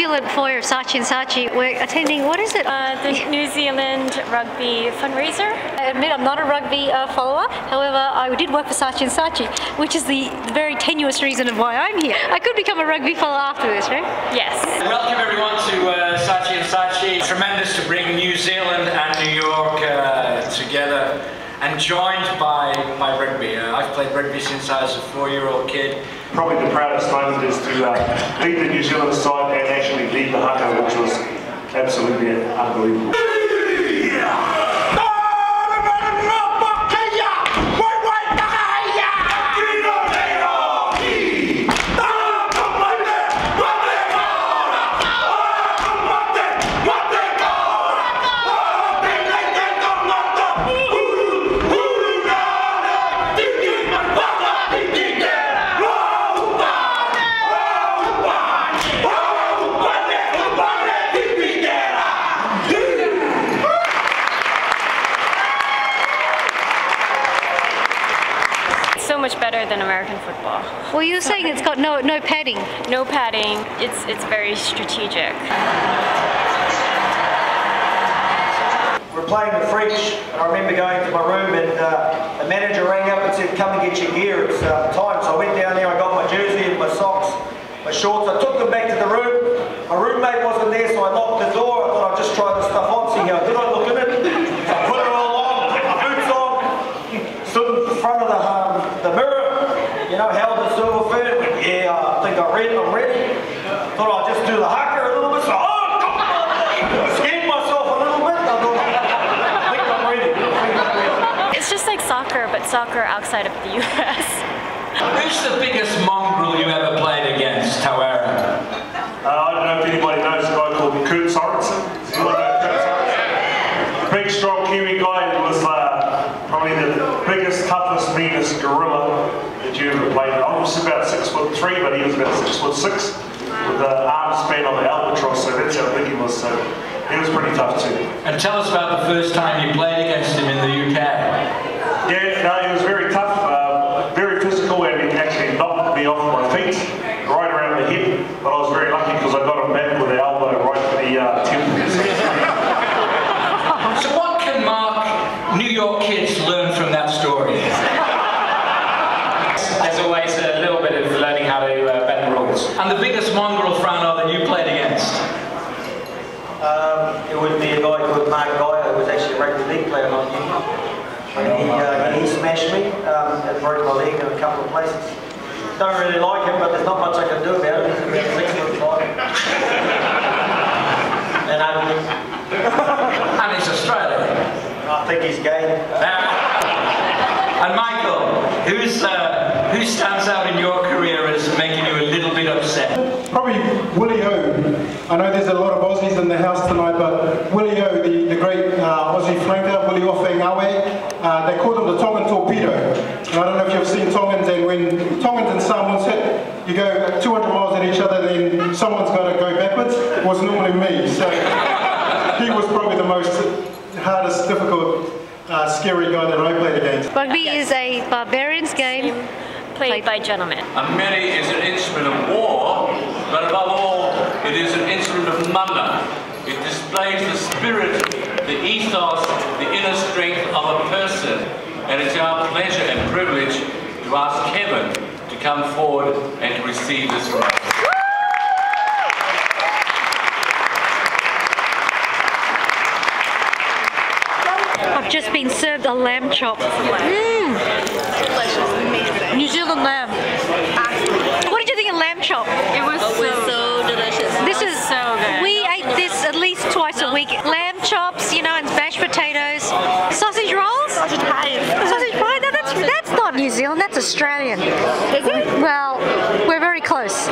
Zealand employer of Saatchi Saatchi. We're attending, what is it? The New Zealand Rugby fundraiser. I admit I'm not a rugby follower, however I did work for Saatchi Saatchi, which is the very tenuous reason of why I'm here. I could become a rugby follower after this, right? Yes. Welcome everyone to Saatchi Saatchi. Tremendous to bring New Zealand and New York together and joined by rugby. I've played rugby since I was a 4-year-old kid. Probably the proudest moment is to lead the New Zealand side and actually lead the haka, which was absolutely unbelievable. So much better than American football. Well, you're saying it's got no padding. No padding. It's very strategic. We're playing the French, and I remember going to my room and the manager rang up and said, "Come and get your gear, it's time." So I went down there, I got my jersey and my socks, my shorts. I took them back to the room. My roommate wasn't there, so I locked the door. I thought I'd just try the stuff on, see how good I look in it. So I put it all on, put my boots on, stood in front of the mirror, you know, held the silver fin. Yeah, I think I'm ready. Thought I'd just do the haka a little bit. So, scared myself a little bit. I thought, I think I'm ready. It's just like soccer, but soccer outside of the US. Who's the biggest mongrel you ever played against, Tawera? I don't know if anybody knows a guy called Kurt Sorensen. Big, strong Kiwi guy who was probably the biggest, toughest, meanest gorilla that you ever played. I was about 6'3", but he was about 6'6", with the arm span on the albatross, so that's how big he was. So he was pretty tough too. And tell us about the first time you played against him in the UK. Yeah, no, he was very tough, very physical, and he actually knocked me off my feet, right around the head. But I was very lucky because I got him back with the elbow right for the temple. So what can New York kids learn from that story? There's always a little bit of learning how to bend the rules. And the biggest mongrel, Frano, that you played against? It would be a guy called Mark Guy, who was actually a rugby league player on you. He smashed me and broke my leg in a couple of places. Don't really like him, but there's not much I can do about it. He's about 6'5". And ugly. And he's Australian. I think he's gay. And Michael, who stands out in your career as making you a little bit upset? Probably Willie O. I know there's a lot of Aussies in the house tonight, but Willie O, the great Aussie flanker, Willie Ofe-Ngawe, they called him the Tongan torpedo. And I don't know if you've seen Tongans, and when Tongans and Samoans hit, you go 200 miles at each other, then someone's got to go backwards. It was normally me. So he was probably the most hardest, difficult, scary guy that I played against. Rugby is a barbarian's game. Played by gentlemen. A meri is an instrument of war, but above all, it is an instrument of mana. It displays the spirit, the ethos, the inner strength of a person. And it's our pleasure and privilege to ask Kevin to come forward and to receive this from us. I've just been served a lamb chop. New Zealand lamb. What did you think of lamb chop? It was so delicious. This is so good. We ate this at least twice a week. Lamb chops, you know, and mashed potatoes. Sausage rolls? Sausage pie. Sausage pie? No, that's not New Zealand, that's Australian. Is it? Well, we're very close.